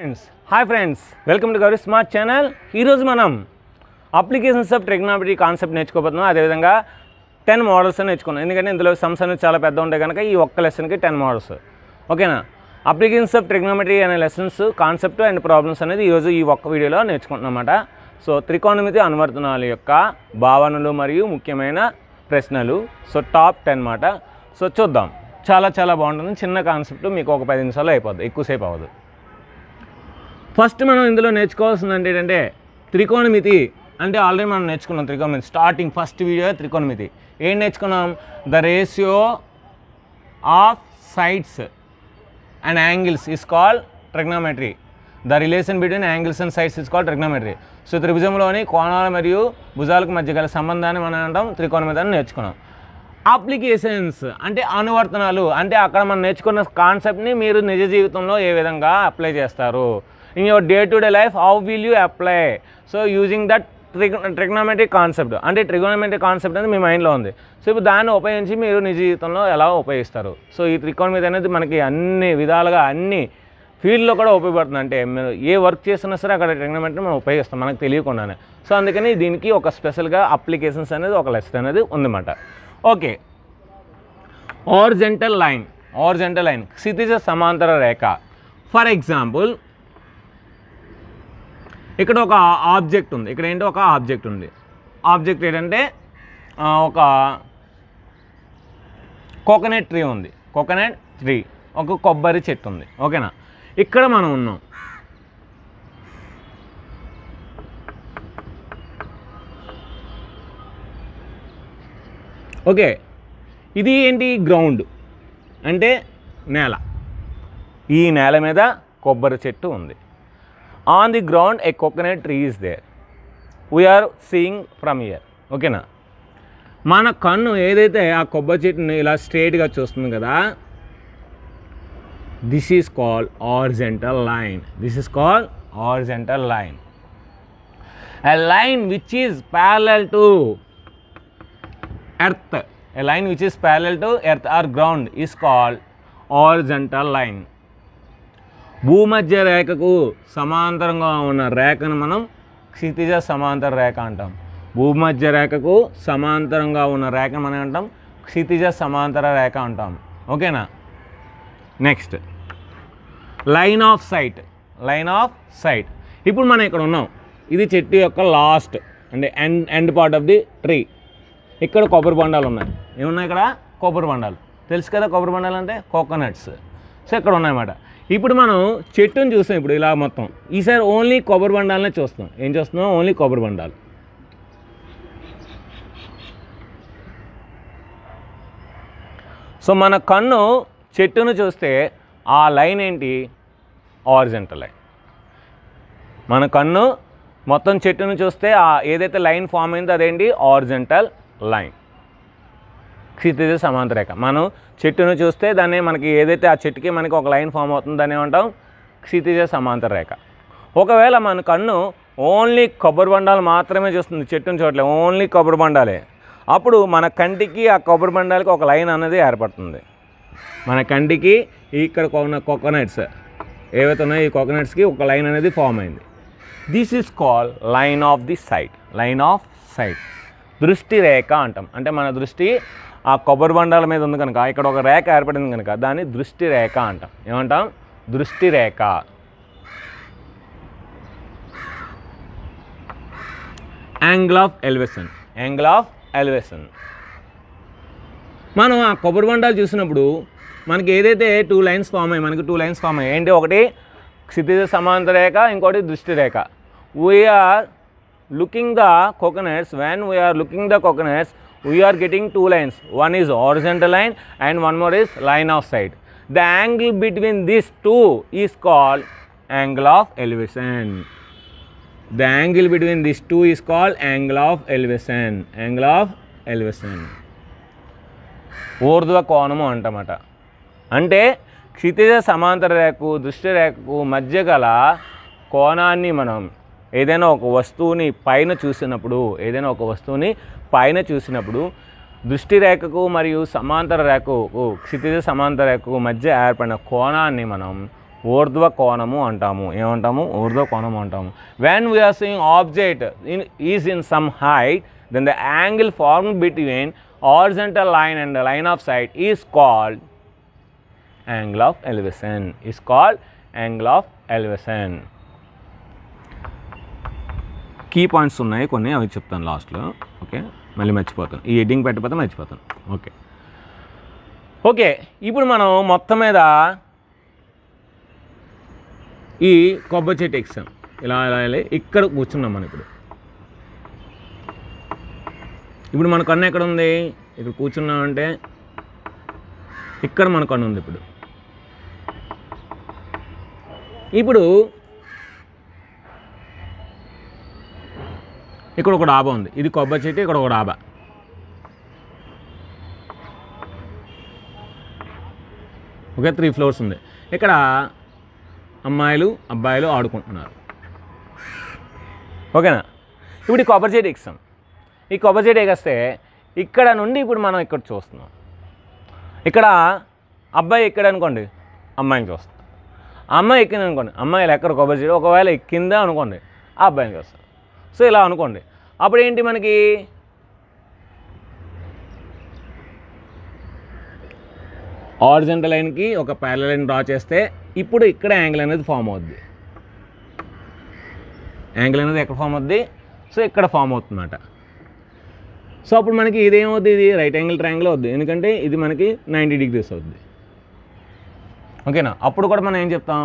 Hi friends, welcome to Gauri smart channel. ఈరోజు మనం applications of trigonometry concept నేర్చుకోబోతున్నాం. అదేవిధంగా 10 models నేర్చుకున్నాం. ఎందుకంటే ఇందులో సమ్స్ అనేది చాలా పెద్ద ఉంటాయి కనుక ఈ ఒక్క లెసన్కి 10 మోడల్స్. ఓకేనా? అప్లికేషన్స్ ఆఫ్ ట్రిగ్నోమెట్రీ అనే లెసన్స్, కాన్సెప్ట్ అండ్ ప్రాబ్లమ్స్ అనేది ఈరోజు ఈ ఒక్క వీడియోలో నేర్చుకుంటున్నాం అన్నమాట. సో త్రికోణమితి అనువర్తనాల యొక్క భావనలు మరియు ముఖ్యమైన ప్రశ్నలు. సో టాప్ 10 అన్నమాట. సో చూద్దాం. చాలా బాగుంటుంది. చిన్న కాన్సెప్ట్, మీకు ఒక 10 నిమిషాల్లో అయిపోద్ది, ఎక్కువసేపు అవ్వదు. ఫస్ట్ మనం ఇందులో నేర్చుకోవాల్సింది ఏంటంటే త్రికోణమితి. అంటే ఆల్రెడీ మనం నేర్చుకున్నాం త్రికోణమితి. స్టార్టింగ్ ఫస్ట్ వీడియో త్రికోణమితి. ఏం నేర్చుకున్నాం? The ratio of sides and angles is called trigonometry. The relation between angles and sides is called trigonometry. So త్రిభుజంలోని కోణాల మరియు భుజాలకు మధ్య గల సంబంధాన్ని మనం అంటాం త్రికోణమితి అని నేర్చుకున్నాం. అప్లికేషన్స్ అంటే అనువర్తనాలు. అంటే అక్కడ మనం నేర్చుకున్న కాన్సెప్ట్ని మీరు నిజ జీవితంలో ఏ విధంగా అప్లై చేస్తారు. In your day to day life how will you apply. So using that trigonometric concept. అంటే ట్రిగోనోమెట్రిక్ కాన్సెప్ట్ అనేది మీ మైండ్లో ఉంది. సో ఇప్పుడు దాన్ని ఉపయోగించి మీరు నిజ జీవితంలో ఎలా ఉపయోగిస్తారు. సో ఈ త్రికోణమితి అనేది మనకి అన్ని విధాలుగా అన్ని ఫీల్డ్లో కూడా ఉపయోగపడుతుంది. అంటే మీరు ఏ వర్క్ చేస్తున్నా సరే అక్కడ ట్రిగోనోమెట్రీ మనం ఉపయోగిస్తాం మనకు తెలియకుండానే. సో అందుకని దీనికి ఒక స్పెషల్గా అప్లికేషన్స్ అనేది ఒక లెసన్ అనేది ఉందన్నమాట. ఓకే, హారిజాంటల్ లైన్ క్షితిజ సమాంతర రేఖ. ఫర్ ఎగ్జాంపుల్ ఇక్కడ ఒక ఆబ్జెక్ట్ ఉంది. ఇక్కడ ఏంటో ఒక ఆబ్జెక్ట్ ఉంది. ఆబ్జెక్ట్ ఏంటంటే ఒక కోకోనట్ ట్రీ ఉంది. కోకోనట్ ట్రీ, ఒక కొబ్బరి చెట్టు ఉంది. ఓకేనా? ఇక్కడ మనం ఉన్నాం. ఓకే, ఇది ఏంటి? గ్రౌండ్ అంటే నేల. ఈ నేల మీద కొబ్బరి చెట్టు ఉంది. On the ground a coconut tree is there. We are seeing from here. ఓకేనా? మన కన్ను ఏదైతే ఆ కొబ్బరి చెట్టుని ఇలా స్ట్రైట్గా చూస్తుంది కదా, this is called horizontal line. This is called horizontal line. A line which is parallel to earth. A line which is parallel to earth or ground is called horizontal line. భూమధ్య రేఖకు సమాంతరంగా ఉన్న రేఖను మనం క్షితిజ సమాంతర రేఖ అంటాం. భూమధ్య రేఖకు సమాంతరంగా ఉన్న రేఖను మనం అంటాం క్షితిజ సమాంతర రేఖ అంటాం. ఓకేనా? Next line of sight. ఇప్పుడు మనం ఇక్కడ ఉన్నాం. ఇది చెట్టు యొక్క లాస్ట్ అంటే end part of the tree. ఇక్కడ కొబ్బరి బొండాలు ఉన్నాయి. ఏమున్నాయి ఇక్కడ? కొబ్బరి బొండాలు. తెలుసు కదా కొబ్బరి బొండాలు అంటే కోకోనట్స్. సో ఇక్కడ ఉన్నాయన్నమాట. ఇప్పుడు మనం చెట్టుని చూస్తాం. ఇప్పుడు ఇలా మొత్తం ఈసారి ఓన్లీ కొబ్బరి బొండాలనే చూస్తాం. ఏం చూస్తున్నాం? ఓన్లీ కొబ్బరి బొండాలు. సో మన కన్ను చెట్టును చూస్తే ఆ లైన్ ఏంటి? Horizontal line. మన కన్ను మొత్తం చెట్టును చూస్తే ఏదైతే లైన్ ఫామ్ అయిందో అదేంటి? హారిజాంటల్ లైన్, క్షితిజ సమాంతర రేఖ. మనం చెట్టును చూస్తే దాన్ని మనకి ఏదైతే ఆ చెట్టుకి మనకి ఒక లైన్ ఫామ్ అవుతుంది దాన్ని ఏమంటాం? క్షితిజ సమాంతర రేఖ. ఒకవేళ మన కన్ను ఓన్లీ కొబ్బరి బొండాలు మాత్రమే చూస్తుంది, చెట్టును చూడలేదు, ఓన్లీ కొబ్బరి బొండాలే, అప్పుడు మన కంటికి ఆ కొబ్బరి బొండాలకి ఒక లైన్ అనేది ఏర్పడుతుంది. మన కంటికి ఇక్కడ ఉన్న కోకోనట్స్ ఏవైతే ఉన్నాయో ఈ కోకోనట్స్కి ఒక లైన్ అనేది ఫామ్ అయింది. This is called line of the sight. Line of sight, దృష్టి రేఖ అంటాం. అంటే మన దృష్టి ఆ కొబ్బరి బండాల మీద ఉంది కనుక ఇక్కడ ఒక రేఖ ఏర్పడింది కనుక దాన్ని దృష్టి రేఖ అంటాం. ఏమంటాం? దృష్టి రేఖ. Angle of elevation. మనం ఆ కొబ్బరి బండాలు చూసినప్పుడు మనకి ఏదైతే 2 లైన్స్ ఫామ్ అయ్యాయి, మనకి 2 లైన్స్ ఫామ్ అయ్యాయి. ఏంటి? ఒకటి క్షితిజ సమాంతర రేఖ, ఇంకోటి దృష్టి రేఖ. We are looking the coconuts. When we are looking the coconuts, we are getting 2 lines. One is horizontal line and one more is line of sight. The angle between these two is called angle of elevation. The angle between these two is called angle of elevation. Angle of elevation. ఊర్ధ్వ కోణము అంటమాట. అంటే క్షితిజ సమాంతర రేఖకు దృష్టి రేఖకు మధ్య గల కోణాన్ని మనం ఏదైనా ఒక వస్తువుని పైన చూసినప్పుడు దృష్టి రేఖకు మరియు సమాంతర రేఖకు క్షితిజ సమాంతర రేఖకు మధ్య ఏర్పడిన కోణాన్ని మనం ఊర్ధ్వ కోణము అంటాము. ఏమంటాము? ఊర్ధ్వ కోణము అంటాము. When we are seeing object is in some height then the angle formed between horizontal line and the line of sight is called angle of elevation. Is called angle of elevation. Key points ఉన్నాయి కొన్ని, అవి చెప్తాను లాస్ట్లో. Okay, మళ్ళీ మర్చిపోతాను, ఈ heading పెట్టకపోతే మర్చిపోతాను. ఓకే ఓకే ఇప్పుడు మనం మొత్తం మీద ఈ కొబ్బరి చెట్టు ఎక్సాం. ఇలా ఇలా వెళ్ళి ఇక్కడ కూర్చున్నాం మనం. ఇప్పుడు మన కన్ను ఎక్కడ ఉంది? ఇక్కడ కూర్చున్నామంటే ఇక్కడ మన కన్ను ఉంది. ఇప్పుడు ఇక్కడ ఒక డాబా ఉంది. ఇది కొబ్బరి చెట్టు, ఇక్కడ ఒక డాబా. ఓకే, 3 ఫ్లోర్స్ ఉంది. ఇక్కడ అమ్మాయిలు అబ్బాయిలు ఆడుకుంటున్నారు. ఓకేనా? ఇప్పుడు ఈ కొబ్బరి చెట్టు ఎక్సాం. ఈ కొబ్బరి చెట్టు ఎగస్తే ఇక్కడ నుండి ఇప్పుడు మనం ఇక్కడ చూస్తున్నాం. ఇక్కడ అబ్బాయి ఎక్కడ అనుకోండి, అమ్మాయిని చూస్తాం. అమ్మాయి ఎక్కింది అనుకోండి, అమ్మాయిలు ఎక్కడ కొబ్బరి చెట్టు ఒకవేళ ఎక్కిందా అనుకోండి, ఆ అబ్బాయిని చూస్తాం. సో ఇలా అనుకోండి. అప్పుడు ఏంటి, మనకి హారిజాంటల్ లైన్కి ఒక ప్యారలల్ లైన్ డ్రా చేస్తే ఇప్పుడు ఇక్కడ యాంగిల్ అనేది ఫామ్ అవుద్ది. యాంగిల్ అనేది ఎక్కడ ఫామ్ అవుద్ది? సో ఇక్కడ ఫామ్ అవుతుందన్నమాట. సో అప్పుడు మనకి ఇదేమవుద్ది? ఇది రైట్ యాంగిల్ ట్రయాంగిల్ అవుద్ది, ఎందుకంటే ఇది మనకి 90 degrees అవుద్ది. ఓకేనా? అప్పుడు కూడా మనం ఏం చెప్తాం?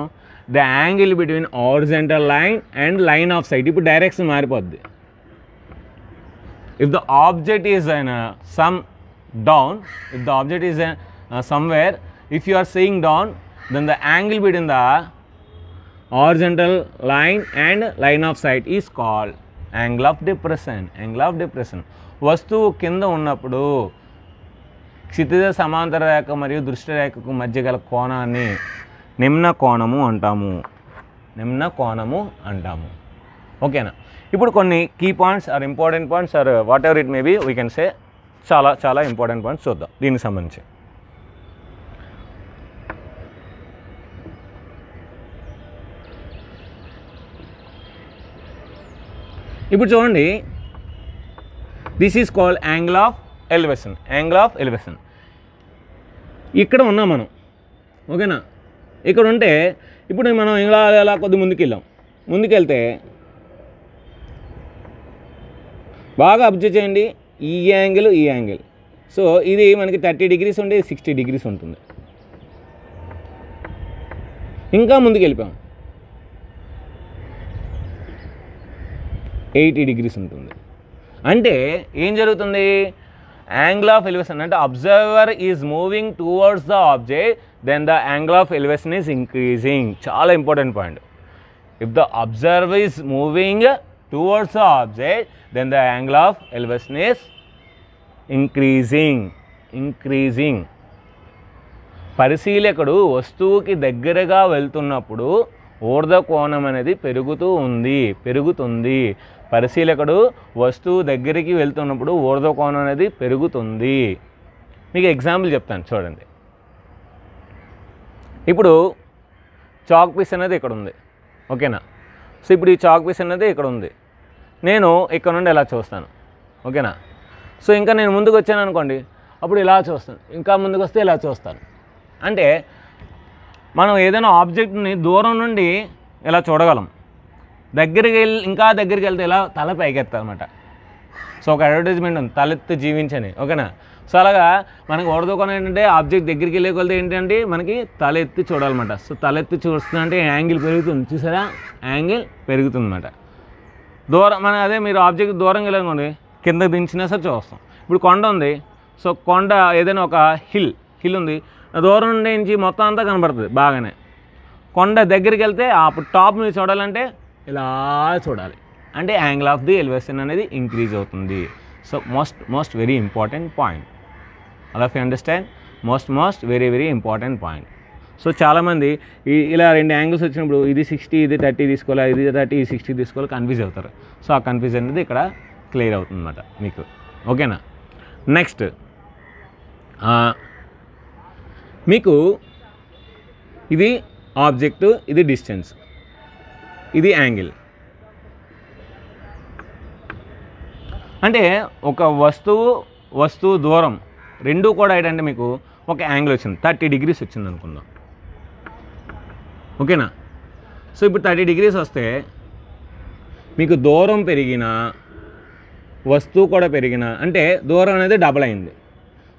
The angle between horizontal line and line of sight. ఇప్పుడు డైరెక్షన్ మారిపోద్ది. If the object is some down, if the object is somewhere, if you are seeing down, then the angle between the horizontal line and line of sight is called angle of depression. Angle of depression. వస్తువు కింద ఉన్నప్పుడు క్షితిజ సమాంతర రేఖ మరియు దృష్టి రేఖకు మధ్య గల కోణాన్ని నిమ్న కోణము అంటాము. నిమ్న కోణము అంటాము. ఓకేనా? ఇప్పుడు కొన్ని key points are important points are whatever it may be we can say, చాలా చాలా ఇంపార్టెంట్ పాయింట్స్ చూద్దాం దీనికి సంబంధించి. ఇప్పుడు చూడండి, this is called angle of elevation. Angle of elevation. ఇక్కడ ఉన్నాం మనం. ఓకేనా? ఇక్కడ ఉంటే ఇప్పుడు మనం ఇలా ఇలా కొద్ది ముందుకెళ్ళాం. ముందుకెళ్తే బాగా అబ్జర్వ్ చేయండి, ఈ యాంగిల్ ఈ యాంగిల్. సో ఇది మనకి 30 degrees ఉంటే 60 degrees ఉంటుంది. ఇంకా ముందుకు వెళ్ళిపోయాం, 80 degrees ఉంటుంది. అంటే ఏం జరుగుతుంది? యాంగిల్ ఆఫ్ ఎలివేషన్ అంటే observer is moving towards the object, then the angle of elevation is increasing. చాలా important point. If the observer is moving towards the object, then the angle of elevation is increasing. Increasing. పరిశీలకుడు వస్తువుకి దగ్గరగా వెళ్తున్నప్పుడు ఊర్ధ్వ కోణం అనేది పెరుగుతుంది. పరిశీలకుడు వస్తువు దగ్గరికి వెళ్తున్నప్పుడు ఊర్ధ్వ కోణం అనేది పెరుగుతుంది. మీకు ఎగ్జాంపుల్ చెప్తాను చూడండి. ఇప్పుడు చాక్ పీస్ అనేది ఇక్కడ ఉంది. ఓకేనా? సో ఇప్పుడు ఈ చాక్ పీస్ అనేది ఇక్కడ ఉంది. నేను ఇక్కడ నుండి ఇలా చూస్తాను. ఓకేనా? సో ఇంకా నేను ముందుకు వచ్చాను అనుకోండి, అప్పుడు ఇలా చూస్తాను. ఇంకా ముందుకు వస్తే ఇలా చూస్తాను. అంటే మనం ఏదైనా ఆబ్జెక్ట్ని దూరం నుండి ఇలా చూడగలం. దగ్గరికి ఇంకా దగ్గరికి వెళ్తే ఇలా తల పైకెత్తాలన్నమాట. సో ఒక అడ్వర్టైజ్మెంట్ ఉంది, తలెత్తి జీవించని. ఓకేనా? సో అలాగా మనకి ఊర్ధ్వకోణం ఏంటంటే ఆబ్జెక్ట్ దగ్గరికి వెళ్ళే కొలతే ఏంటంటే మనకి తల ఎత్తి చూడాలన్నమాట. సో తల ఎత్తి చూస్తుందంటే యాంగిల్ పెరుగుతుంది. చూసారా? యాంగిల్ పెరుగుతుంది అన్నమాట. దూరం మన అదే మీరు ఆబ్జెక్ట్ దూరంగా వెళ్ళనుకోండి, కింద దించినా సరే చూస్తాం. ఇప్పుడు కొండ ఉంది. సో కొండ ఏదైనా ఒక హిల్ ఉంది, దూరం నుంచి మొత్తం అంతా కనబడుతుంది బాగానే. కొండ దగ్గరికి వెళ్తే అప్పుడు టాప్ మీరు చూడాలంటే ఇలా చూడాలి. అంటే యాంగిల్ ఆఫ్ ది ఎలివేషన్ అనేది ఇంక్రీజ్ అవుతుంది. So most very important point. All of you understand? Most very important point. So చాలామంది ఇలా 2 యాంగిల్స్ వచ్చినప్పుడు ఇది 60 ఇది 30 తీసుకోవాలి, ఇది 30 ఇది 60 తీసుకోవాలి, కన్ఫ్యూజ్ అవుతారు. సో ఆ కన్ఫ్యూజన్ అనేది ఇక్కడ క్లియర్ అవుతుంది అన్నమాట మీకు. ఓకేనా? నెక్స్ట్ మీకు ఇది ఆబ్జెక్టు, ఇది డిస్టెన్స్, ఇది యాంగిల్. అంటే ఒక వస్తువు దూరం రెండూ కూడా ఏంటంటే మీకు ఒక యాంగిల్ వచ్చింది, 30 degrees వచ్చింది అనుకుందాం. ఓకేనా? సో ఇప్పుడు 30 degrees వస్తే మీకు దూరం పెరిగిన వస్తువు కూడా పెరిగిన, అంటే దూరం అనేది డబుల్ అయింది,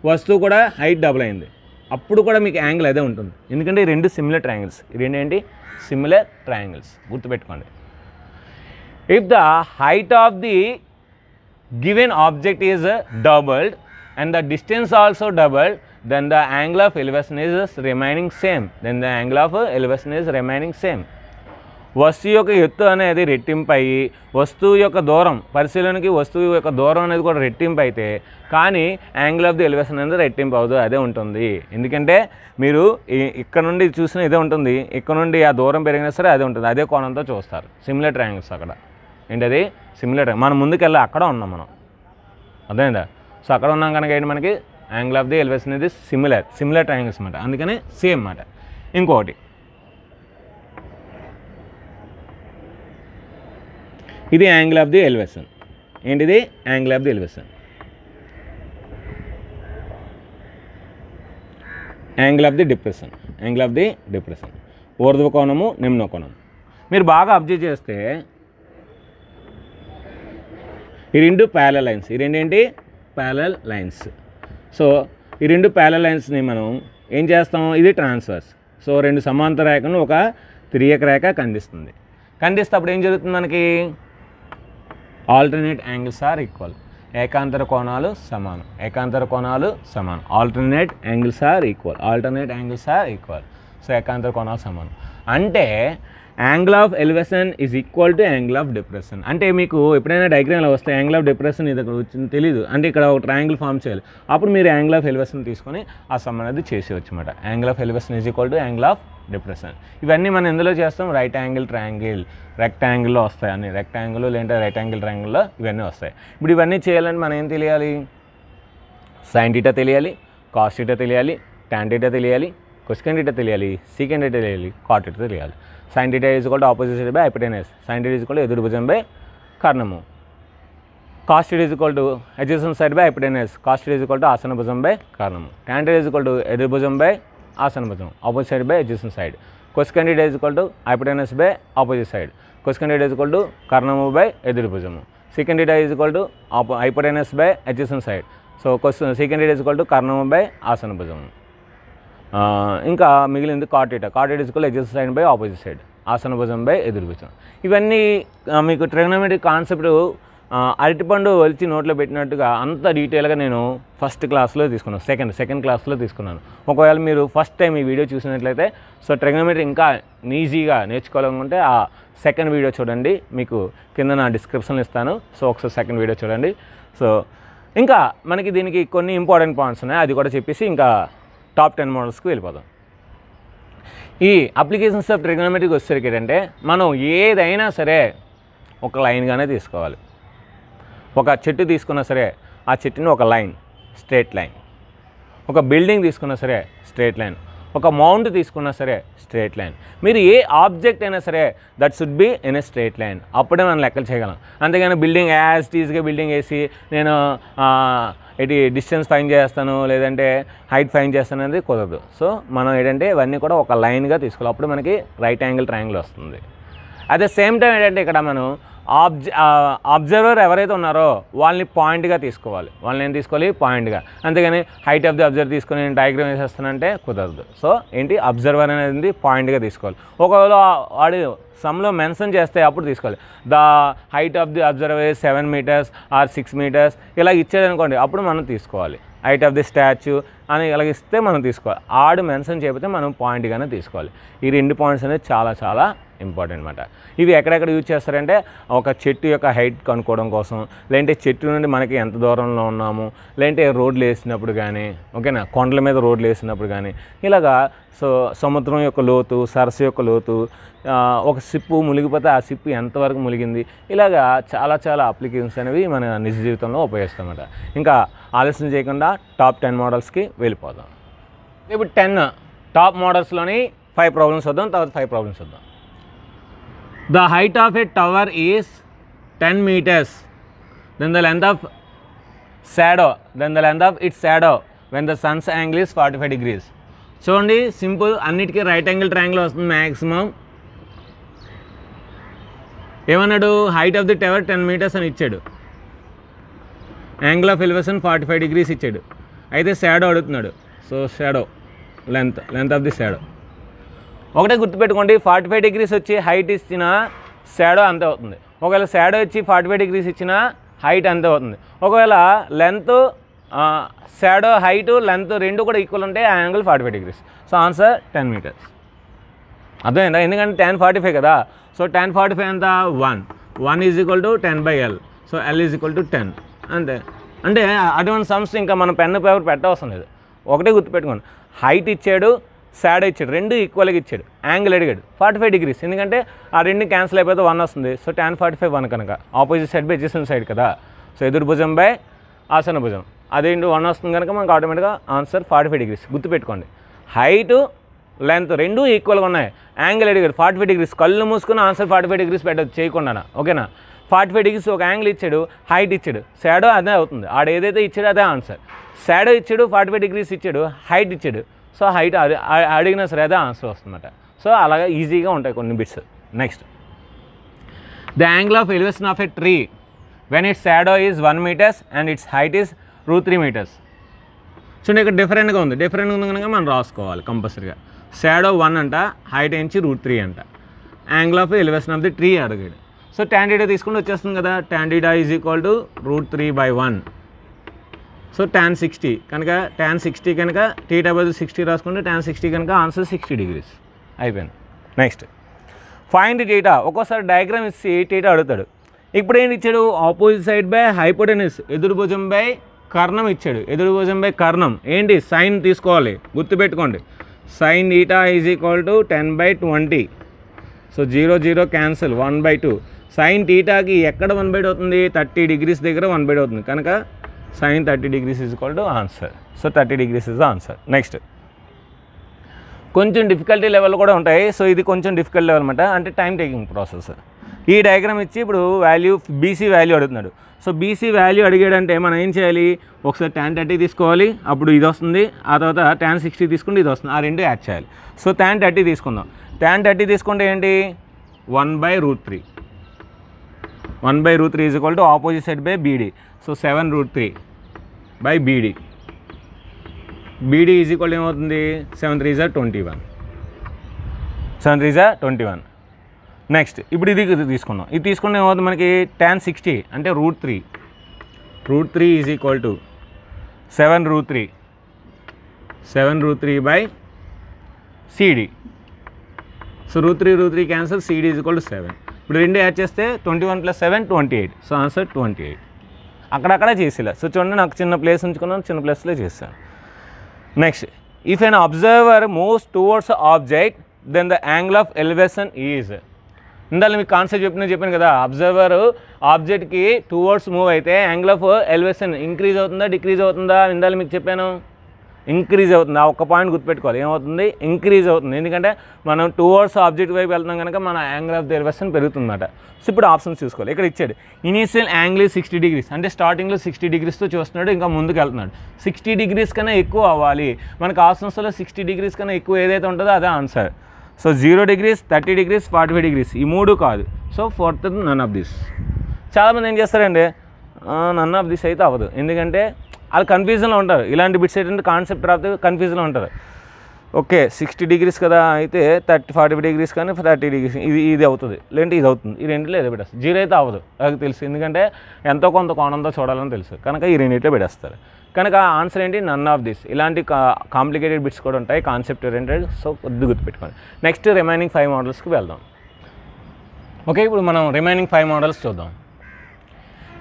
వస్తువు కూడా హైట్ డబుల్ అయింది, అప్పుడు కూడా మీకు యాంగిల్ అదే ఉంటుంది. ఎందుకంటే ఈ రెండు సిమిలర్ ట్రయాంగిల్స్, ఈ రెండు ఏంటి సిమిలర్ ట్రయాంగిల్స్, గుర్తుపెట్టుకోండి. If the height of the given object is doubled and the distance also doubled, then the angle of elevation is remaining same. వస్తువు యొక్క ఎత్తు అనేది రెట్టింపు అయ్యి వస్తువు యొక్క దూరం పరిశీలనకి వస్తువు యొక్క దూరం అనేది కూడా రెట్టింపు అయితే కానీ యాంగిల్ ఆఫ్ ది ఎలివేషన్ అనేది రెట్టింపు అవ్వదు, అదే ఉంటుంది. ఎందుకంటే మీరు ఇక్కడ నుండి చూసిన ఇదే ఉంటుంది, ఇక్కడ నుండి ఆ దూరం పెరిగినా సరే అదే ఉంటుంది, అదే కోణంతో చూస్తారు. సిమిలర్ ట్రయాంగిల్స్ అక్కడ ఏంటది సిమిలర్ ట్రయాంగిల్. మనం ముందుకెళ్ళి అక్కడ ఉన్నాం మనం, అర్థమైందా? సో అక్కడ ఉన్నాం కనుక ఏంటి మనకి యాంగిల్ ఆఫ్ ది ఎలివేషన్ అనేది సిమిలర్ ట్రయాంగిల్స్ అన్నమాట, అందుకని సేమ్ అన్నమాట. ఇంకొకటి ఇది యాంగిల్ ఆఫ్ ది ఎలివేషన్. ఏంటిది angle of the elevation, angle of the depression, ఊర్ధ్వ కోణము నిమ్న కోణము. మీరు బాగా అబ్జర్వ్ చేస్తే ఈ రెండు ప్యారలల్ లైన్స్, ఈ రెండేంటి ప్యారలల్ లైన్స్. సో ఈ రెండు ప్యారలల్ లైన్స్ని మనం ఏం చేస్తాం, ఇది ట్రాన్స్వర్స్. సో రెండు సమాంతర రేఖను ఒక తిరియక రేఖ ఖండిస్తుంది. ఖండిస్తే అప్పుడు ఏం జరుగుతుంది మనకి, ఆల్టర్నేట్ యాంగిల్స్ ఆర్ ఈక్వల్, ఏకాంతర కోణాలు సమానం, alternate angles are equal, so ఏకాంతర కోణాలు సమానం. అంటే angle of elevation is equal to angle of depression. అంటే మీకు ఎప్పుడైనా డయాగ్రామ్లో వస్తే యాంగిల్ ఆఫ్ డిప్రెషన్ ఇది ఇక్కడ వచ్చింది తెలీదు, అంటే ఇక్కడ ఒక ట్రయాంగిల్ ఫామ్ చేయాలి, అప్పుడు మీరు యాంగిల్ ఆఫ్ ఎలివేషన్ తీసుకొని ఆ సమ్ అనేది చేసేవచ్చు అన్నమాట. Angle of elevation is equal to angle of depression. ఇవన్నీ మనం ఎందులో చేస్తాం, రైట్ యాంగిల్ ట్రయాంగిల్, రెక్టాంగిల్లో వస్తాయి అన్ని, రెక్టాంగిల్ లేదంటే రైట్ యాంగిల్ ట్రయాంగిల్లో ఇవన్నీ వస్తాయి. ఇప్పుడు ఇవన్నీ చేయాలంటే మనం ఏం తెలియాలి, సైన్ థీటా తెలియాలి, కాస్ థీటా తెలియాలి, టాన్ థీటా తెలియాలి, కొసెకన్ థీటా తెలియాలి, సీకెంట్ థీటా తెలియాలి, కాట్ థీటా తెలియాలి. Sine theta is equal to opposite side by hypotenuse, sine theta is equal to ఎదురు భుజం బై కర్ణము, cos theta is equal to adjacent side by hypotenuse, cos theta is equal to ఆసన భుజం by కర్ణము, tan theta is equal to ఎదురు భుజం by ఆసన భుజం, opposite side by adjacent side, cosecant theta is equal to hypotenuse by opposite side, cosecant theta is equal to కర్ణము by ఎదురు భుజము, secant theta is equal to hypotenuse by adjacent side, so secant theta is equal to కర్ణము by ఆసన భుజము. ఇంకా మిగిలింది cot theta is equal to adjacent side by opposite side, ఆసన భుజం బై ఎదురు భుజం. ఇవన్నీ మీకు ట్రిగనోమెట్రిక్ కాన్సెప్ట్ అరటిపండు ఒలిచి నోట్లో పెట్టినట్టుగా అంత డీటెయిల్గా నేను ఫస్ట్ క్లాస్లో తీసుకున్నాను, సెకండ్ క్లాస్లో తీసుకున్నాను. ఒకవేళ మీరు ఫస్ట్ టైం ఈ వీడియో చూసినట్లయితే సో ట్రిగనోమెట్రీ ఇంకా ఈజీగా నేర్చుకోవాలనుకుంటే ఆ సెకండ్ వీడియో చూడండి, మీకు కింద నా డిస్క్రిప్షన్లో ఇస్తాను. సో ఒకసారి సెకండ్ వీడియో చూడండి. సో ఇంకా మనకి దీనికి కొన్ని ఇంపార్టెంట్ పాయింట్స్ ఉన్నాయి, అది కూడా చెప్పేసి ఇంకా టాప్ 10 మోడల్స్కి వెళ్ళిపోదాం. ఈ అప్లికేషన్స్ ఆఫ్ ట్రిగనోమెట్రీకి వచ్చేసరికి ఏంటంటే మనం ఏదైనా సరే ఒక లైన్గానే తీసుకోవాలి. ఒక చెట్టు తీసుకున్నా సరే ఆ చెట్టుని ఒక లైన్, స్ట్రేట్ లైన్, ఒక బిల్డింగ్ తీసుకున్నా సరే స్ట్రేట్ లైన్, ఒక మౌంట్ తీసుకున్నా సరే స్ట్రేట్ లైన్. మీరు ఏ ఆబ్జెక్ట్ అయినా సరే that should be in a straight line, అప్పుడే మనం లెక్కలు చేయగలం. అంతేగాని బిల్డింగ్ యాజ్ టీజ్గా బిల్డింగ్ వేసి నేను ఎటు డిస్టెన్స్ ఫైన్ చేస్తాను లేదంటే హైట్ ఫైన్ చేస్తాను అనేది కుదరదు. సో మనం ఏంటంటే ఇవన్నీ కూడా ఒక లైన్గా తీసుకోవాలి, అప్పుడు మనకి రైట్ యాంగిల్ ట్రయాంగిల్ వస్తుంది. అట్ ద సేమ్ టైం ఏంటంటే ఇక్కడ మనం అబ్జర్వర్ ఎవరైతే ఉన్నారో వాళ్ళని పాయింట్గా తీసుకోవాలి, వాళ్ళని ఏం తీసుకోవాలి పాయింట్గా, అంతేగాని హైట్ ఆఫ్ ది అబ్జర్వర్ తీసుకొని నేను డయాగ్రామ్ వేసేస్తానంటే కుదరదు. సో ఏంటి అబ్జర్వర్ అనేది పాయింట్గా తీసుకోవాలి. ఒకవేళ వాడు సమ్లో మెన్షన్ చేస్తే అప్పుడు తీసుకోవాలి the height of the observer 7 meters or 6 meters ఇలా ఇచ్చేదనుకోండి, అప్పుడు మనం తీసుకోవాలి. హైట్ ఆఫ్ ది స్టాచ్యూ అని ఇలాగ ఇస్తే మనం తీసుకోవాలి. ఆడు మెన్షన్ చేయకపోతే మనం పాయింట్గానే తీసుకోవాలి. ఈ 2 పాయింట్స్ అనేది చాలా చాలా ఇంపార్టెంట్ అనమాట. ఇవి ఎక్కడెక్కడ యూజ్ చేస్తారంటే ఒక చెట్టు యొక్క హైట్ కనుక్కోవడం కోసం, లేదంటే చెట్టు నుండి మనకి ఎంత దూరంలో ఉన్నాము, లేదంటే రోడ్లు వేసినప్పుడు కానీ, ఓకేనా, కొండల మీద రోడ్లు వేసినప్పుడు కానీ, ఇలాగా సో సముద్రం యొక్క లోతు, సరస్సు యొక్క లోతు, ఒక సిప్పు మునిగిపోతే ఆ సిప్పు ఎంతవరకు మునిగింది, ఇలాగా చాలా చాలా అప్లికేషన్స్ అనేవి మన నిజ జీవితంలో ఉపయోగిస్తామన్నమాట. ఇంకా ఆలస్యం చేయకుండా టాప్ 10 మోడల్స్కి వెళ్ళిపోదాం. ఇప్పుడు 10 టాప్ మోడల్స్లోని 5 ప్రాబ్లమ్స్ వద్దాం, తర్వాత 5 ప్రాబ్లమ్స్ వద్దాం. The height of a tower is 10 meters, then the length of its shadow when the sun's angle is 45 degrees. చూడండి సింపుల్, అన్నిటికీ రైట్ యాంగిల్ ట్రయాంగిల్ వస్తుంది మ్యాక్సిమం. ఏమన్నాడు, height of the tower 10 meters అని ఇచ్చాడు, angle of elevation 45 degrees ఇచ్చాడు. అయితే shadow అడుగుతున్నాడు. So shadow length of the shadow ఒకటే గుర్తుపెట్టుకోండి, 45 degrees వచ్చి హైట్ ఇచ్చిన షాడో అంతే అవుతుంది. ఒకవేళ షాడో వచ్చి 45 degrees ఇచ్చిన హైట్ అంతే అవుతుంది. ఒకవేళ లెంత్ షాడో హైట్ లెంత్ రెండు కూడా ఈక్వల్ ఉంటే ఆ angle 45 degrees. So answer 10 meters. అర్థమైందా? ఎందుకంటే tan 45 కదా. సో tan 45 ఎంత 1 is equal to 10/L. So L is equal to 10 అంతే. అంటే అటువంటి సమ్స్ ఇంకా మనం పెన్ పేపర్ పెట్టవసరం లేదు, ఒకటే గుర్తుపెట్టుకోండి. హైట్ ఇచ్చాడు, షాడో ఇచ్చాడు, రెండు ఈక్వల్గా ఇచ్చాడు, యాంగిల్ అడిగాడు 45 degrees. ఎందుకంటే ఆ రెండు క్యాన్సిల్ అయిపోతే 1 వస్తుంది. సో tan 45 1 కనుక opposite side by adjacent side కదా. సో ఎదురు భుజం బై ఆసన భుజం, అదేంటి 1 వస్తుంది కనుక మనకు ఆటోమేటిక్గా ఆన్సర్ 45 degrees. గుర్తుపెట్టుకోండి, హైటు లెంత్ రెండు ఈక్వల్గా ఉన్నాయి, యాంగిల్ అడిగాడు 45 degrees. కళ్ళు మూసుకుని ఆన్సర్ 45 degrees పెట్టచ్చు చేయకుండా, ఓకేనా. 45 degrees ఒక యాంగిల్ ఇచ్చాడు, హైట్ ఇచ్చాడు, షాడో అదే అవుతుంది. ఆడ ఏదైతే ఇచ్చాడో అదే ఆన్సర్. షాడో ఇచ్చాడు, 45 degrees ఇచ్చాడు, హైట్ ఇచ్చాడు. సో హైట్ అడిగినా సరే అదే ఆన్సర్ వస్తుందన్నమాట. సో అలాగా ఈజీగా ఉంటాయి కొన్ని bits. Next, the angle of elevation of a tree when it's shadow is 1 meters and it's height is √3 meters. చూడండి ఇక్కడ డిఫరెంట్గా ఉంది కనుక మనం రాసుకోవాలి కంపల్సరీగా. షాడో 1 అంట, హైట్ ఏంచి √3 అంట, angle of elevation of the tree అడిగాడు. సో tan θ తీసుకుంటే వచ్చేస్తుంది కదా, tan θ is equal to √3/1. So tan 60 కనుక tan 60 కనుక θ బదులు 60 రాసుకుంటే tan 60 కనుక ఆన్సర్ 60 degrees అయిపోయింది. Next, find θ. ఒక్కోసారి డయాగ్రామ్ ఇచ్చి θ అడుగుతాడు. ఇప్పుడు ఏంటి ఇచ్చాడు, ఆపోజిట్ సైడ్ బై హైపోటెనస్, ఎదురు భుజం బై కర్ణం ఇచ్చాడు. ఎదురు భుజం బై కర్ణం ఏంటి, సైన్ తీసుకోవాలి, గుర్తుపెట్టుకోండి. sin θ is equal to 10/20. So 0 0 cancel, 1/2. sin θకి ఎక్కడ 1/2 అవుతుంది, 30 degrees దగ్గర 1/2 అవుతుంది కనుక sin 30 degrees is equal to answer. So 30 degrees is the answer. Next, కొంచెం డిఫికల్టీ లెవెల్ కూడా ఉంటాయి. సో ఇది కొంచెం డిఫికల్ట్ లెవెల్ అనమాట, అంటే టైం టేకింగ్ ప్రాసెస్. ఈ డయాగ్రామ్ ఇచ్చి ఇప్పుడు వాల్యూ బీసీ వాల్యూ అడుగుతున్నాడు. సో బీసీ వాల్యూ అడిగాడంటే మనం ఏం చేయాలి, ఒకసారి tan 30 తీసుకోవాలి, అప్పుడు ఇది వస్తుంది. ఆ తర్వాత tan 60 తీసుకుంటే ఇది వస్తుంది, ఆ రెండు యాడ్ చేయాలి. సో tan 30 తీసుకుందాం. tan 30 తీసుకుంటే ఏంటి, 1/√3. 1/√3 is equal to opposite side by BD. So 7√3/BD. BD is equal ఏమవుతుంది, 7 3 is 21. 7 3 is 21. నెక్స్ట్, ఇప్పుడు ఇది తీసుకుందాం. ఇది తీసుకుంటే ఏమవుతుంది మనకి, tan 60 అంటే √3. √3 is equal to 7√3. 7√3/CD. So √3 cancel, CD is equal to 7. ఇప్పుడు రెండు యాడ్ చేస్తే 21 + 7 28. So answer 28. అక్కడక్కడ చేసేలా. సో చూడండి, నాకు చిన్న ప్లేస్ ఉంచుకున్నాను, చిన్న ప్లేస్లో చేస్తాను. Next, if an observer moves towards object then the angle of elevation is. ఇందాక మీకు కాన్సెప్ట్ చెప్పాను కదా, అబ్జర్వర్ ఆబ్జెక్ట్కి టువర్డ్స్ మూవ్ అయితే యాంగిల్ ఆఫ్ ఎలివేషన్ ఇంక్రీజ్ అవుతుందా డిక్రీజ్ అవుతుందా, ఇందాక మీకు చెప్పాను ఇంక్రీజ్ అవుతుంది. ఆ ఒక్క పాయింట్ గుర్తుపెట్టుకోవాలి, ఏమవుతుంది, ఇంక్రీజ్ అవుతుంది. ఎందుకంటే మనం టువర్డ్స్ ఆబ్జెక్ట్ వైపు వెళ్తున్నాం కనుక మన యాంగిల్ ఆఫ్ ది ఎలివేషన్ పెరుగుతుందన్నమాట. సో ఇప్పుడు ఆప్షన్స్ చూసుకోవాలి. ఇక్కడ ఇచ్చాడు ఇనీషియల్ యాంగిల్ 60 degrees, అంటే స్టార్టింగ్లో 60 degreesతో చూస్తున్నాడు, ఇంకా ముందుకు వెళ్తున్నాడు. 60 degrees కన్నా ఎక్కువ అవ్వాలి మనకు. ఆప్షన్స్లో 60 degrees కన్నా ఎక్కువ ఏదైతే ఉంటుందో అదే answer. So 0 degrees, 30 degrees, 45 degrees ఈ మూడు కాదు. So fourth none of this. చాలామంది ఏం చేస్తారండి, నన్ ఆఫ్ దిస్ అయితే అవ్వదు, ఎందుకంటే వాళ్ళు కన్ఫ్యూజన్లో ఉంటారు. ఇలాంటి బిట్స్ ఏంటంటే కాన్సెప్ట్ రాకపోతే కన్ఫ్యూజన్లో ఉంటారు. ఓకే 60 degrees కదా, అయితే 45 degrees కానీ 30 degrees ఇది అవుతుంది, లేదంటే ఇది అవుతుంది. ఈ రెండిట్లో ఏదో పెట్టేస్తారు. 0 అయితే అవ్వదు, నాకు తెలుసు, ఎందుకంటే ఎంతో కొంత కోణంతో చూడాలని తెలుసు కనుక ఈ రెండిట్లో పెట్టేస్తారు. కనుక ఆన్సర్ ఏంటి, నన్ ఆఫ్ దిస్. ఇలాంటి కాంప్లికేటెడ్ బిట్స్ కూడా ఉంటాయి, కాన్సెప్ట్ ఓరియంటెడ్. సో కొద్ది గుర్తుపెట్టుకోండి. నెక్స్ట్ రిమైనింగ్ 5 మోడల్స్కి వెళ్దాం. ఓకే, ఇప్పుడు మనం రిమైనింగ్ 5 మోడల్స్ చూద్దాం.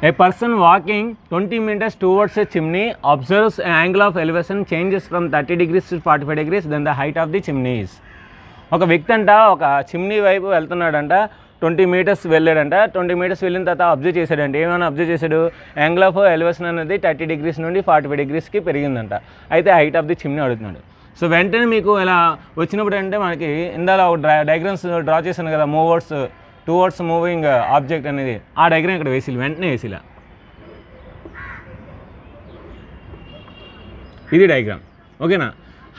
A person walking 20 meters towards a chimney observes an angle of elevation changes from 30 degrees to 45 degrees, then the height of the chimney is. ఒక వ్యక్తి అంట ఒక చిమ్నీ వైపు వెళ్తున్నాడంట, 20 meters వెళ్ళాడంట. 20 meters వెళ్ళిన తర్వాత అబ్జర్వ్ చేశాడంట. ఏమైనా అబ్జర్వ్ చేశాడు, యాంగిల్ ఆఫ్ ఎలివేషన్ అనేది 30 degrees నుండి 45 degreesకి పెరిగిందంట. అయితే హైట్ ఆఫ్ ది చిమ్నీ అడుగుతున్నాడు. సో వెంటనే మీకు ఇలా వచ్చినప్పుడు అంటే మనకి ఇందాల ఒక డయాగ్రామ్స్ డ్రా చేశాను కదా, మూవర్డ్స్ టువర్డ్స్ మూవింగ్ ఆబ్జెక్ట్ అనేది, ఆ డయాగ్రామ్ ఇక్కడ వేసి వెంటనే వేసిలా. ఇది డయాగ్రామ్, ఓకేనా.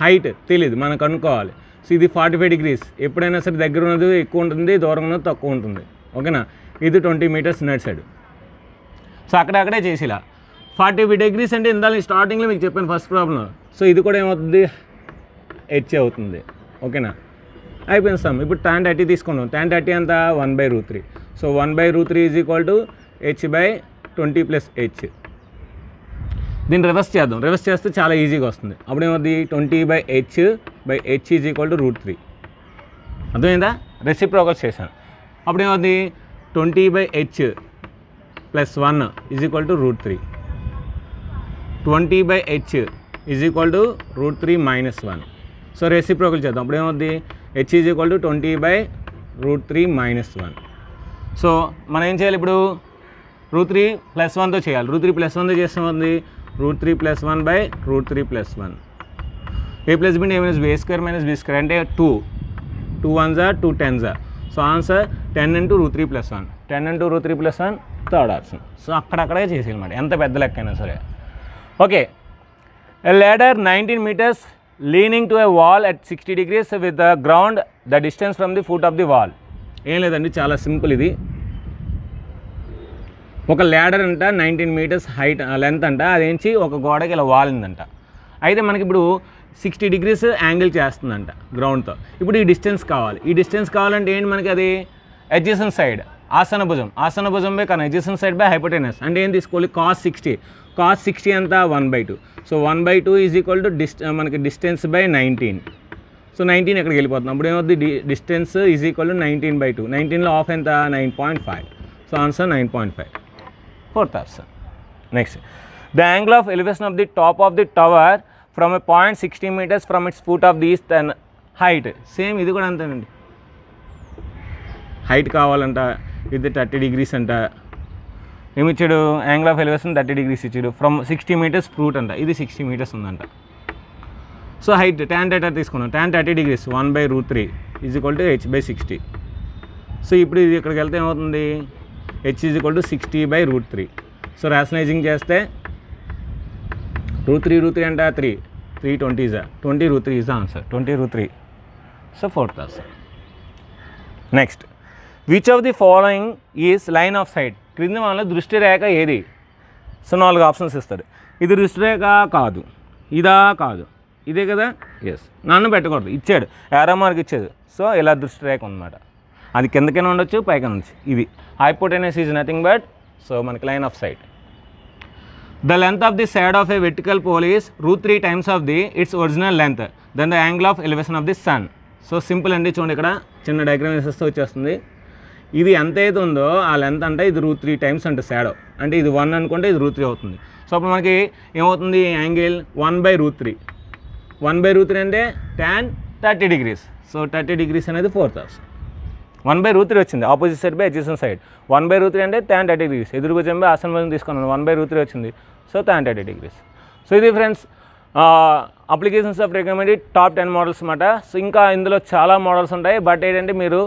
హైట్ తెలియదు, మనం కనుక్కోవాలి. సో ఇది 45 degrees, ఎప్పుడైనా సరే దగ్గర ఉన్నది ఎక్కువ ఉంటుంది, దూరం ఉన్నది తక్కువ ఉంటుంది, ఓకేనా. ఇది 20 meters నెట్ సైడ్. సో అక్కడే చేసిలా 45 degrees అంటే ఇందాక స్టార్టింగ్లో మీకు చెప్పాను ఫస్ట్ ప్రాబ్లం. సో ఇది కూడా ఏమవుతుంది, హెచ్ అవుతుంది, ఓకేనా. అయిపోయింది సమ్. ఇప్పుడు tan 30 తీసుకున్నాం. tan 30 అంతా 1/√3. So 1/√3 is equal to h/20 + h. దీన్ని రివర్స్ చేద్దాం. రివర్స్ చేస్తే చాలా ఈజీగా వస్తుంది. అప్పుడు ఏమవుతుంది, 20/h/h ఈజ్ ఈక్వల్ టు √3. అర్థమైందా? రెసిప్రోకల్స్ చేశాను. అప్పుడు ఏమవుతుంది, 20/h + 1 is equal to √3. 20/h is equal to √3 - 1. So reciprocal చేద్దాం. అప్పుడు ఏమవుతుంది, h is equal to 20/√3 - 1. So మనం ఏం చేయాలి ఇప్పుడు, √3 + 1తో చేయాలి. √3 + 1తో చేస్తే ఉంది √3 + 1/√3 + 1. a + b - a² - b² అంటే 2 1s are 2 10s are. So answer 10 × √3 + 1. 10 × √3 + 1 third option. So అక్కడక్కడే చేసేయాలన్నమాట, ఎంత పెద్ద లెక్క అయినా సరే. Okay. A ladder 19 meters leaning to a wall at 60 degrees with the ground the distance from the foot of the wall. ఏం లేదండి, చాలా సింపుల్. ఇది ఒక ల్యాడర్ అంట 19 meters హైట్ లెంత్ అంట, అదేంచి ఒక గోడకి ఇలా వాలిందంట. అయితే మనకి ఇప్పుడు 60 degrees యాంగిల్ చేస్తుందంట గ్రౌండ్తో. ఇప్పుడు ఈ డిస్టెన్స్ కావాలి. ఈ డిస్టెన్స్ కావాలంటే ఏంటి మనకి, అది అడ్జసెంట్ సైడ్, ఆసన భుజం బై కన్నా అడ్జసెంట్ సైడ్ బై హైపోటెనస్. అంటే ఏం తీసుకోవాలి, cos 60. cos 60 అంతా 1/2. సో 1/2 ఈజ్ ఈక్వల్ టు మనకి డిస్టెన్స్ బై 19. సో 19 ఎక్కడికి వెళ్ళిపోతుంది. అప్పుడు ఏమవుతుంది, డిస్టెన్స్ ఈజ్ ఈక్వల్ టు 19/2. 19లో ఆఫ్ ఎంత, 9.5. So answer 9.5. Fourth option. Next, the angle of elevation of the top of the tower from a point 60 meters from its foot of the east and height. Same ఇది కూడా అంతేనండి. Height కావాలంట, ఇది 30 degrees అంట. ఏమి ఇచ్చాడు, angle of elevation 30 degrees ఇచ్చాడు. From 60 meters fruit అంట, ఇది 60 meters ఉందంట. సో హైట్ tan θ తీసుకున్నాం. tan 30 degrees 1/√3 is equal to h/60. సో ఇప్పుడు ఇది ఇక్కడికి వెళ్తే ఏమవుతుంది, h is equal to 60/√3. So rationalising చేస్తే √3 అంటే 3 20s 20 √3 is answer. 20 √3. So fourth answer. Next, which of the following is line of sight. క్రింది వాళ్ళ దృష్టి రేఖ ఏది. సో 4 ఆప్షన్స్ ఇస్తాడు. ఇది దృష్టి రేఖ కాదు, ఇదా కాదు, ఇదే కదా, ఎస్. నన్ను పెట్టకూడదు, ఇచ్చాడు ఏరో మార్క్ ఇచ్చాడు. సో ఇలా దృష్టి రేఖ అనమాట. అది కిందకైనా ఉండొచ్చు, పైకైనా ఉండొచ్చు. ఇది hypotenuse is nothing but, so మనకి line of sight. The length of the side of a vertical pole is √3 times of the its original length then the angle of elevation of the sun. So simple అండి, చూడండి ఇక్కడ చిన్న diagram వేసేస్తే వచ్చేస్తుంది. ఇది ఎంత అయితే ఉందో ఆ లెంత్ అంటే ఇది √3 times అంటే షాడో, అంటే ఇది 1 అనుకుంటే ఇది √3 అవుతుంది. సో అప్పుడు మనకి ఏమవుతుంది, యాంగిల్ 1/√3. 1/√3 అంటే tan 30 degrees. సో 30 degrees అనేది ఫోర్త్ ఆప్షన్. 1/√3 వచ్చింది, opposite side by adjacent side. 1/√3 అంటే tan 30 degrees, ఎదురుభుజం బై ఆసన భుజం తీసుకున్నాను. 1/√3 వచ్చింది. So tan 30 degrees. సో ఇది friends applications of trigonometry top 10 models అన్నమాట. సో ఇంకా ఇందులో చాలా మోడల్స్ ఉంటాయి. బట్ ఏంటంటే మీరు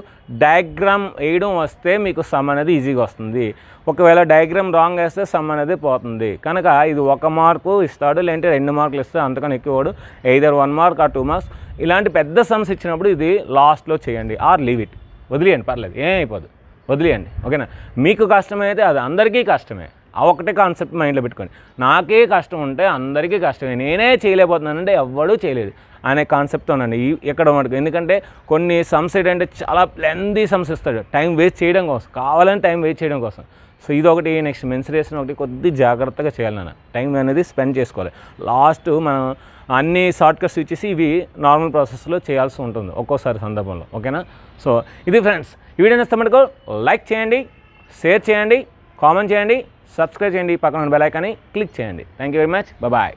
డయాగ్రామ్ వేయడం వస్తే మీకు సమ్ అనేది ఈజీగా వస్తుంది. ఒకవేళ డయాగ్రామ్ రాంగ్ వేస్తే సమ్ అనేది పోతుంది. కనుక ఇది 1 మార్కు ఇస్తాడు, లేదంటే 2 మార్కులు ఇస్తే అంతకన్నా ఎక్కువడు, ఎయిదర్ 1 mark or 2 marks. ఇలాంటి పెద్ద సమ్స్ ఇచ్చినప్పుడు ఇది లాస్ట్లో చేయండి, ఆర్ లీవ్ ఇట్, వదిలేయండి, పర్లేదు, ఏమైపోదు, వదిలేయండి, ఓకేనా. మీకు కష్టమైతే అది అందరికీ కష్టమే. ఆ ఒకటే కాన్సెప్ట్ మైండ్లో పెట్టుకోండి. నాకే కష్టం ఉంటే అందరికీ కష్టమే, నేనే చేయలేకపోతున్నానంటే ఎవ్వడూ చేయలేదు అనే కాన్సెప్ట్తోనండి ఎక్కడ మటుకు. ఎందుకంటే కొన్ని సమ్స్ ఏంటంటే చాలా లెందీ సమ్స్ ఇస్తాడు, టైం వేస్ట్ చేయడం కోసం, కావాలని టైం వేస్ట్ చేయడం కోసం. సో ఇదొకటి. నెక్స్ట్ మెన్సురేషన్ ఒకటి కొద్ది జాగ్రత్తగా చేయాలి నాన్న, టైం అనేది స్పెండ్ చేసుకోవాలి. లాస్ట్ మనం అన్ని షార్ట్ కట్స్ ఇచ్చేసి ఇవి నార్మల్ ప్రాసెస్లో చేయాల్సి ఉంటుంది ఒక్కోసారి సందర్భంలో, ఓకేనా. సో ఇది ఫ్రెండ్స్, ఈ వీడియో నచ్చితే మటుకు లైక్ చేయండి, షేర్ చేయండి, కామెంట్ చేయండి, సబ్స్క్రైబ్ చేయండి, పక్కన బెల్ ఐకాన్ని క్లిక్ చేయండి. Thank you very much, bye.